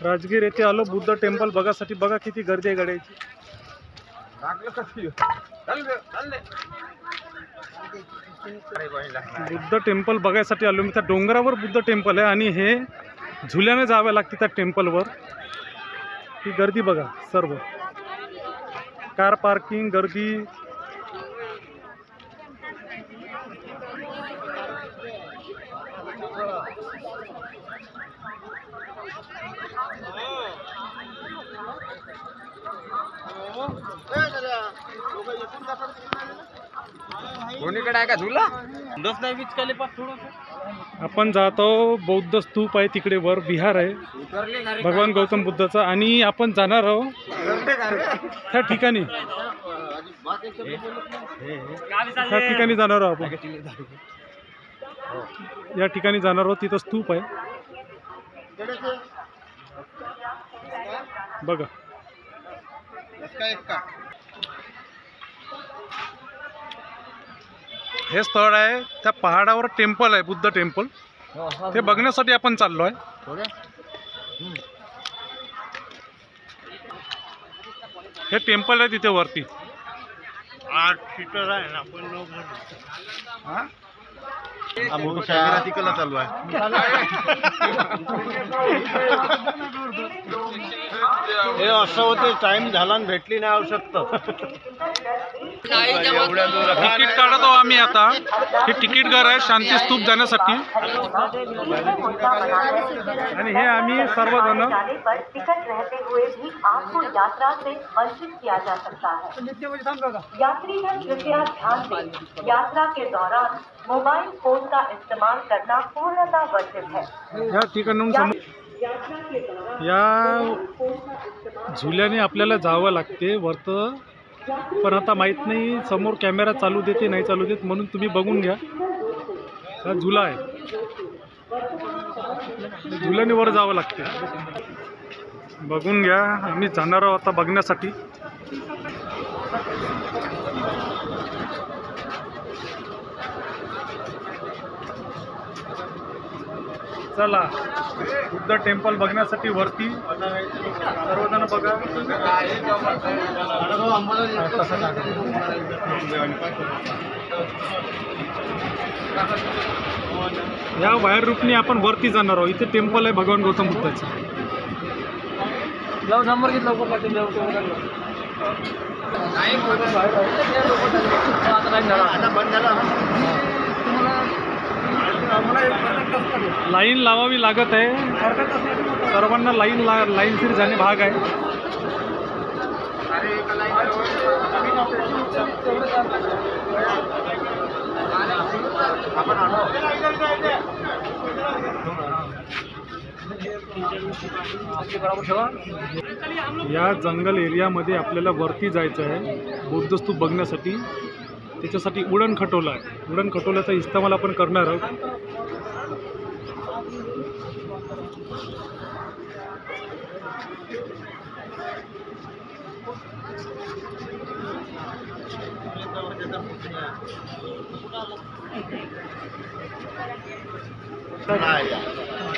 राजगीर येथे आलो बुद्ध टेम्पल बघासाठी. बघा किती गर्दी आहे गाड्याची. बुद्ध टेम्पल बघायसाठी आलो मी. त्या डोंगरावर बुद्ध टेम्पल आहे आणि हे झुल्याने जावे लागते त्या टेम्पलवर. ही गर्दी बघा, सर्व कार पार्किंग गर्दी. कोणीकडे आहे का झुला? आपण जातो बौद्ध स्तूप आहे तिकडे वर, विहार आहे भगवान गौतम बुद्धाचा. आणि आपण जाणार आहोत त्या ठिकाणी. त्या ठिकाणी जाणार आहोत आपण. या ठिकाणी जाणार आहोत. तिथं स्तूप आहे बघा. हे स्थळ आहे, त्या पहाडावर टेम्पल आहे बुद्ध टेम्पल. ते बघण्यासाठी आपण चाललो आहे. हे टेम्पल आहे तिथे वरती. 8 सीटर आहे ना आपण लोक. तिकडला चालू आहे. हे असं होते, टाइम झाला आणि भेटली नाही आवश्यकता. तिकीट काढत आहोत आम्ही आता. हे तिकीट घर आहे शांती स्तूप जाण्यासाठी. आणि हे आम्ही सर्वजण टिकट रहते हुए भी आपको यात्रा से वंचित किया जा सकता है। यात्रीगण कृपया ध्यान दें, यात्रा के दौरान मोबाइल फोन का इस्तेमाल करना पूर्णतः वर्जित है। या ठिकाणून या झुल्याने आपल्याला जावं लागते वरत. पण आता माहीत नाही समोर कॅमेरा चालू देते नाही चालू देत, म्हणून तुम्ही बघून घ्या. हा झुला आहे, झुल्याने वर जावं लागते. बघून घ्या. आम्ही जाणार आहोत आता बघण्यासाठी. चला बुद्ध टेम्पल बघण्यासाठी वरती सर्वजण बघा. या वायर रूटने आपण वरती जाणार आहोत. इथे टेम्पल आहे भगवान गौतम बुद्धाचं. नंबर घेतला लाईन लावावी लागत आहे. सर्वांना लाईनशीर जाणे भाग आहे. या जंगल एरियामध्ये आपल्याला वरती जायचं आहे बौद्ध स्तूप बघण्यासाठी. त्याच्यासाठी उडण खटोला आहे. उडण खटोल्याचा इस्तेमाल आपण करणार आहोत.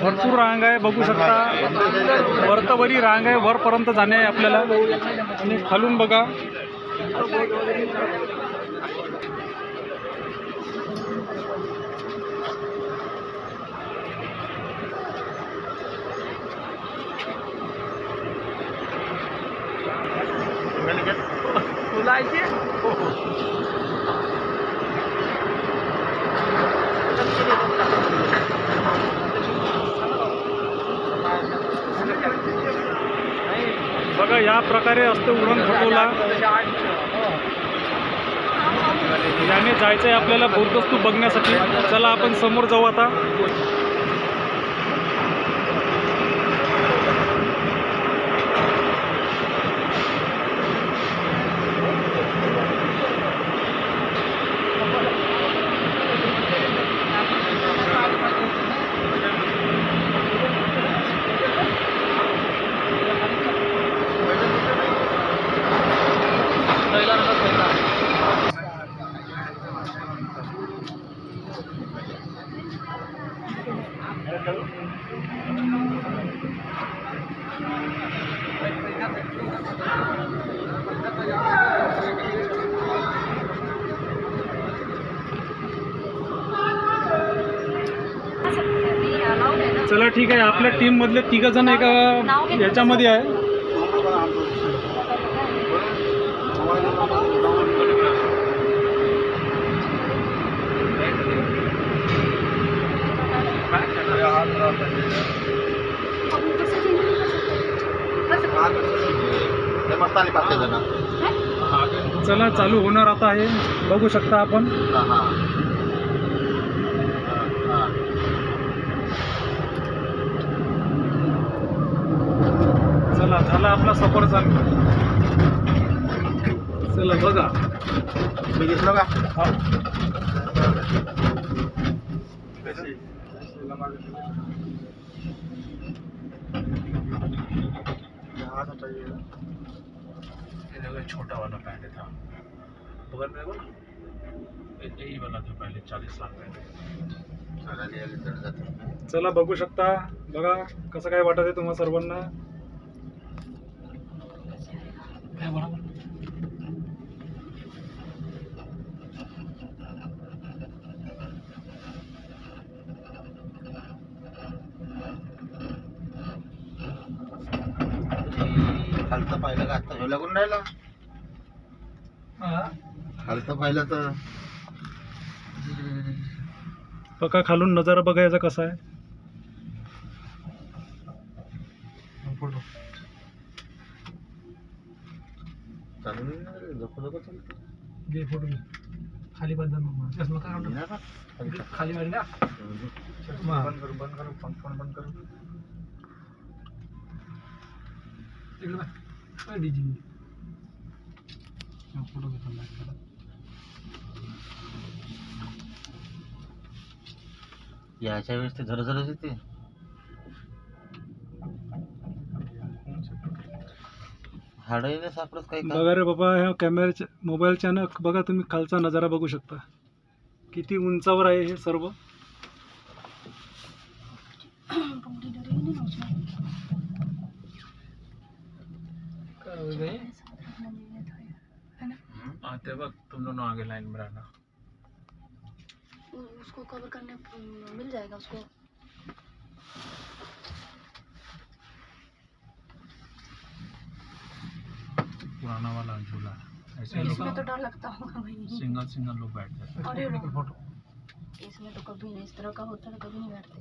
भरपूर रांग आहे बघू शकता. वरतवरी रांग आहे, वरपर्यंत जाणे आहे आपल्याला. आणि खालून बघा बघा. या प्रकारे असतं उडण खटोला. याने जायचं आहे आपल्याला बौद्ध स्तूप बघण्यासाठी. चला आपण समोर जाऊ आता. बरं ठीक आहे, आपल्या टीम मधले 3 जण एका याच्यामध्ये आहे. चला चालू होणार आता आहे, बघू शकता आपण. चला झाला आपला सफर चालू. चला बघा मी दिसलो का? छोटा वाला पहले था, बगल में वो यही वाला था पहले 40 साल पहले. चला बघू शकता. बघा कसं काय वाटत आहे तुम्हा सर्वांना. काय बरोबर खालचं पाहिलं का आता हे लागून राहिलं. खालचं पाहिलं तर बघा खालून नजारा बघायचा कसा आहे. फोटो चालून जपू चालतं. घे फोटो घे. खाली बंद मग चष्मा काय काढतो खाली वाढली ना. बंद करू फोन बंद करू. इकडे बघ डीजी फोटो घेतो. याच्या वेळेस ते झरझरच येते. हाडही नाही सापडत काही. बघा रे बाबा, ह्या कॅमेऱ्याच्या मोबाईलच्या ना बघा तुम्ही खालचा नजारा बघू शकता. किती उंचावर आहे हे सर्व. आते वक्त तुम दोनों आगे लाइन में रहना. उसको कवर करने मिल जाएगा उसको. पुराना वाला झूला ऐसे लोग इसमें तो डर लगता होगा भाई. सिंगल लोग बैठ जाते हैं. अरे फोटो इसमें तो कभी नहीं, इस तरह का होता है कभी नहीं बैठते.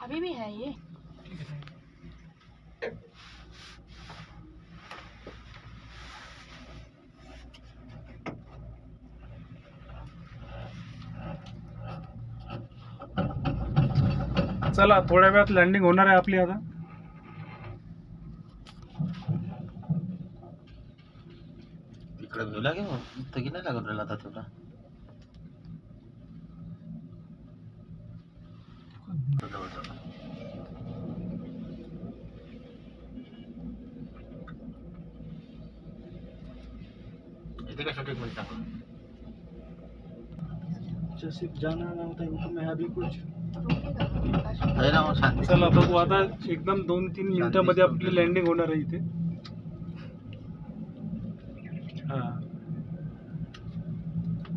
अभी भी है ये. चला थोड्या वेळात लँडिंग होणार आहे आपली आता. तिकडे घेऊ लागे मग तगी नाही लागून राहिला आता तेवढा. इथे का शॉटिंग मध्ये टाकून जैसे जाना ना होता है मैं अभी कुछ. आहे ना मग शांती. चला बघू आता एकदम 2-3 मिनिटांमध्ये आपली लँडिंग होणार आहे इथे. हा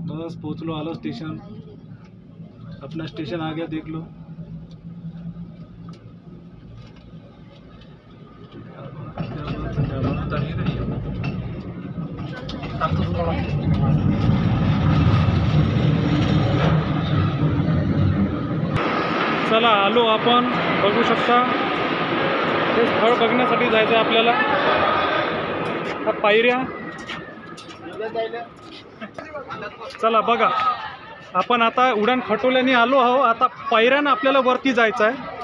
बस पोचलो, आलो स्टेशन. अपना स्टेशन आ गया, देख लो. चला आलो आपण, बघू शकता. हे स्थळ बघण्यासाठी जायचं आहे आपल्याला. ह्या पायऱ्या. चला बघा, आपण आता उडान खटोल्याने आलो आहो. आता पायऱ्यानं आपल्याला वरती जायचं आहे.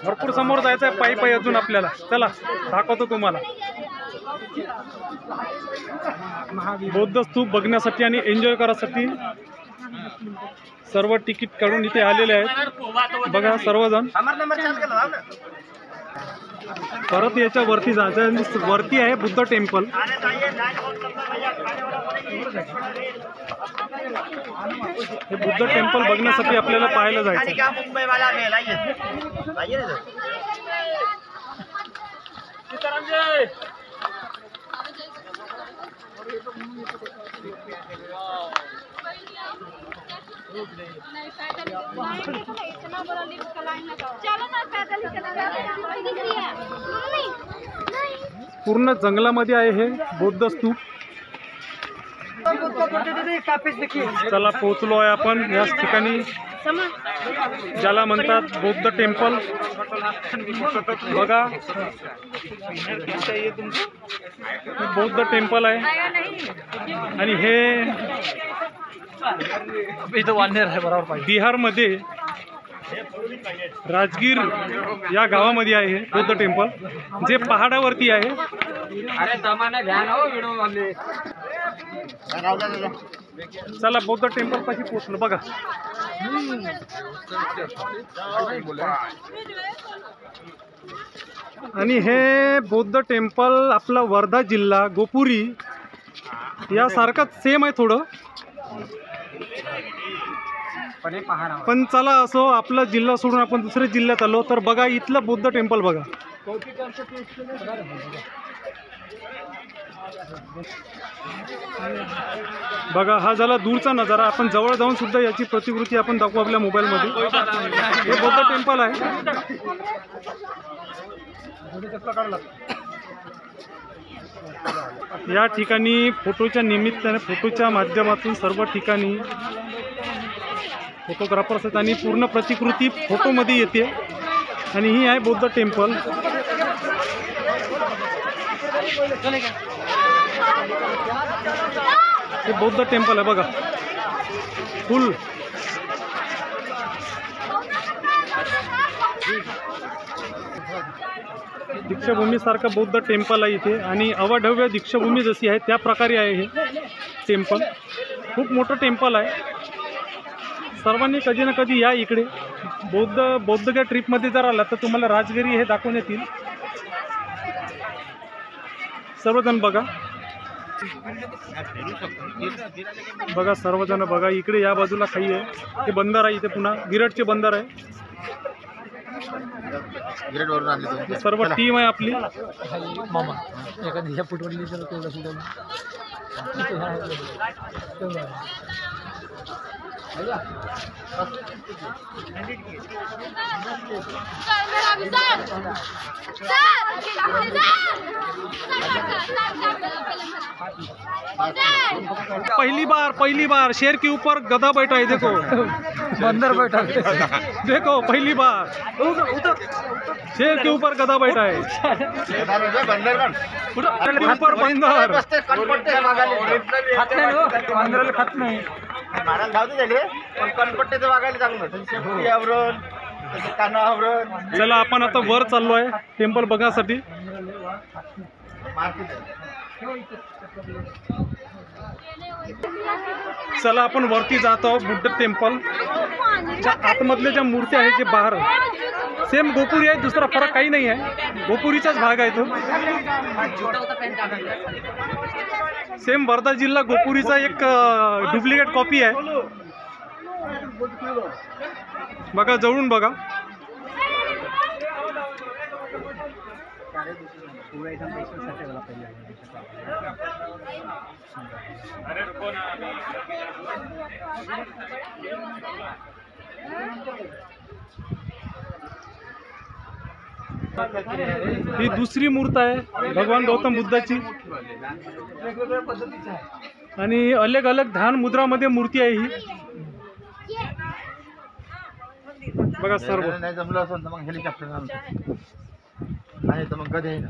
भरपूर समोर जायचं आहे पायी पायी अजून आपल्याला. चला दाखवतो तुम्हाला. बौद्ध स्तूप बघण्यासाठी आणि एन्जॉय करायसाठी सर्व तिकीट काढून इथे आलेले आहेत. बघा सर्वजण. परत याच्या वरती जायचं आणि वरती आहे बुद्ध टेम्पल. हे बुद्ध टेम्पल बघण्यासाठी आपल्याला पाहायला जायचं. पूर्ण जंगलामध्ये आहे हे बौद्ध स्तूप. चला पोहोचलो आहे आपण याच ठिकाणी ज्याला म्हणतात बौद्ध टेम्पल. बघा बौद्ध टेम्पल आहे आणि हे बिहारमध्ये राजगीर या गावामध्ये आहे हे बौद्ध टेम्पल, जे पहाडावरती आहे. चला बौद्ध टेम्पल पाशी पोहोचलो. बघा आणि हे बौद्ध टेम्पल आपला वर्धा जिल्हा गोपुरी यासारखंच सेम आहे थोडं, पण चला असो आपला जिल्हा सोडून आपण दुसऱ्या जिल्ह्यात आलो तर बघा इथलं बौद्ध टेम्पल बघा. बघा हा झाला दूरचा नजारा. आपण जवळ जाऊन सुद्धा याची प्रतिकृती आपण दाखवू आपल्या मोबाईलमध्ये. हे बौद्ध टेम्पल आहे. या ठिकाणी फोटोच्या निमित्ताने फोटोच्या माध्यमातून सर्व ठिकाणी फोटोग्राफर्स आहेत आणि पूर्ण प्रतिकृती फोटोमध्ये येते. आणि ही आहे बौद्ध टेम्पल. हे बौद्ध टेम्पल आहे बघा फुल. दीक्षाभूमी सारखं बौद्ध टेम्पल आहे इथे आणि अवाढव्य दीक्षाभूमी जशी आहे त्या प्रकारे आहे हे टेम्पल. खूप मोठं टेम्पल आहे. सर्वांनी कधी ना कधी या इकडे. बौद्धगया ट्रिपमध्ये जर आला तर तुम्हाला राजगिरी हे दाखवून येतील. सर्वजण बघा बघा सर्वजण बघा. इकडे या बाजूला खाई आहे. हे बंदर आहे इथे पुन्हा विराटचे बंदर आहे. सर्व टीम आहे आपली. पहली बार शेर के ऊपर गधा बैठा है. देखो बंदर बैठा है. देखो पहली बार शेर के ऊपर गधा बैठा है. ऊपर बंदर खात नाही. चला आपण आता वर चाललो आहे टेम्पल बघण्यासाठी. चला आपण वरती जात आहोत. बुद्ध टेम्पल च्या आतमधल्या ज्या मूर्त्या आहेत जे बाहेर सेम गोपुरी आहे. दुसरा फरक काही नाही आहे. गोपुरीचाच भाग आहे तो. सेम वर्धा जिल्हा गोपुरीचा एक डुप्लिकेट कॉपी आहे. बघा जवळून बघा. ही दुसरी मूर्त आहे भगवान गौतम बुद्धाची आणि अलग अलग ध्यान मुद्रामध्ये मूर्ती आहे ही. बघा सर्व नाही जमलं असेल तर मग हेलिकॉप्टर नाही तर मग गधे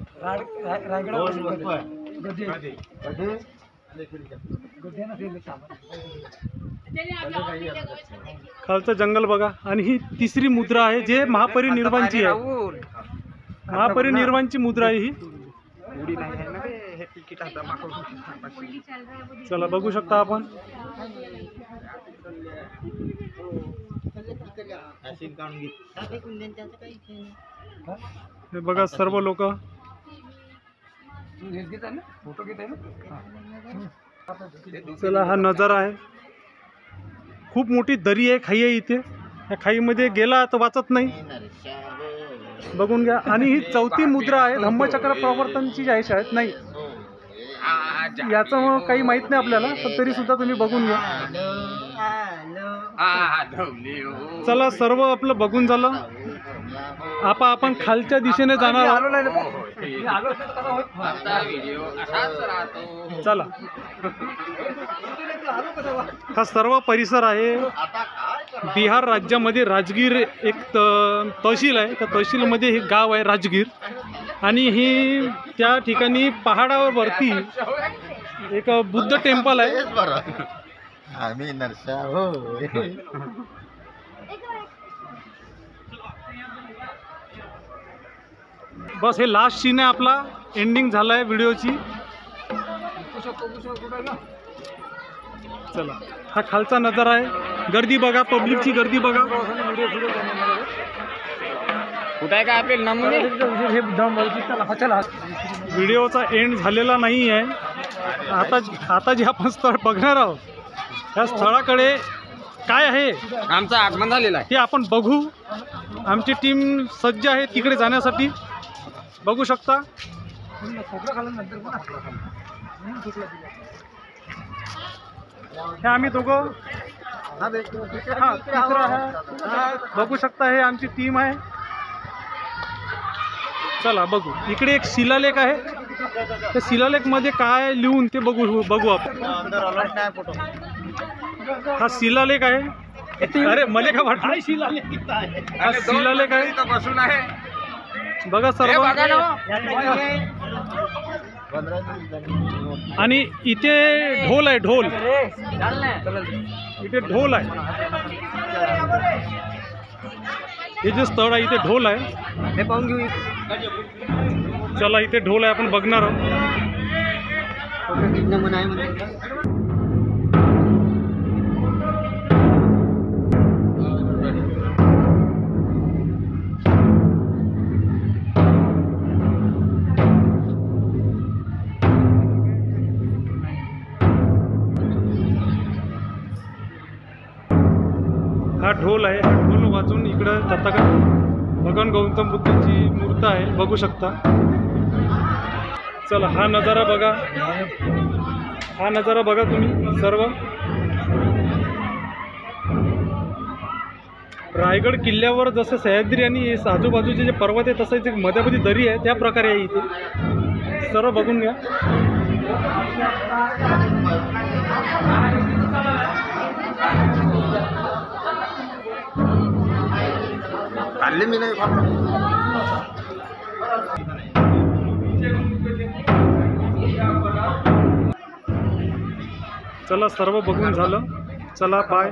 खालचं जंगल बघा. आणि ही तिसरी मुद्रा आहे जे महापरिनिर्वाणची आहे. महापरिनिर्वाणची मुद्रा आहे ही. चला बघू शकता आपण. हे बघा सर्व लोक. चला हा नजारा आहे. खूप मोठी दरी आहे, खाई आहे इथे. या खाईमध्ये गेला तर वाचत नाही. बघून घ्या. आणि ही 4थी मुद्रा आहे धम्मचक्र प्रवर्तनची आहे शाळेत नाही. याचं काही माहित नाही आपल्याला, पण तरी सुद्धा तुम्ही बघून घ्या. चला सर्व आपलं बघून झालं. आपण खालच्या दिशेने जाणार आहोत. चला. हा सर्व परिसर आहे. बिहार राज्यामध्ये राजगीर एक तहसील आहे. त्या तहसीलमध्ये हे गाव आहे राजगीर. आणि ही त्या ठिकाणी पहाडावर वरती एक बुद्ध टेम्पल आहे. आम्ही नरसा हो. बस हे लास्ट सीन आहे आपला. एंडिंग झाला आहे व्हिडिओची. चला हा खालचा नजारा आहे. गर्दी बघा, पब्लिकची गर्दी बघा. व्हिडिओचा एंड झालेला नाही आहे. आता जे आपण स्थळ बघणार आहोत त्या स्थळाकडे काय आहे आमचं आगमन झालेलं आहे ते आपण बघू. आमची टीम सज्ज आहे तिकडे जाण्यासाठी. बघू शकता. हे आम्ही दोघं. हा तिसरा आहे. बघू शकता हे आमची टीम आहे. चला बघू. इकडे एक शिलालेख आहे. त्या शिलालेखमध्ये काय लिहून ते बघू आपण. हा शिलालेख आहे. अरे मला काय वाटलं शिलालेख. हा शिलालेख आहे. बसून आहे बघा सर्व. आणि इथे ढोल आहे. ढोल इथे ढोल आहे. हे जे स्थळ आहे इथे ढोल आहे. हे पाहून घेऊ. चला इथे ढोल आहे आपण बघणार आहोत. हा ढोल आहे. हा ढोल वाजून इकडं भगवान गौतम बुद्धांची मूर्ती आहे. बघू शकता. चला हा नजारा बघा. हा नजारा बघा तुम्ही सर्व. रायगड किल्ल्यावर जसं सह्याद्री आणि आजूबाजूचे जे पर्वत आहे तसंच एक मध्यामध्ये दरी आहे. त्या प्रकारे आहे इथे. सर्व बघून घ्या. मी नाही. चला सर्व बघून झालं. चला बाय.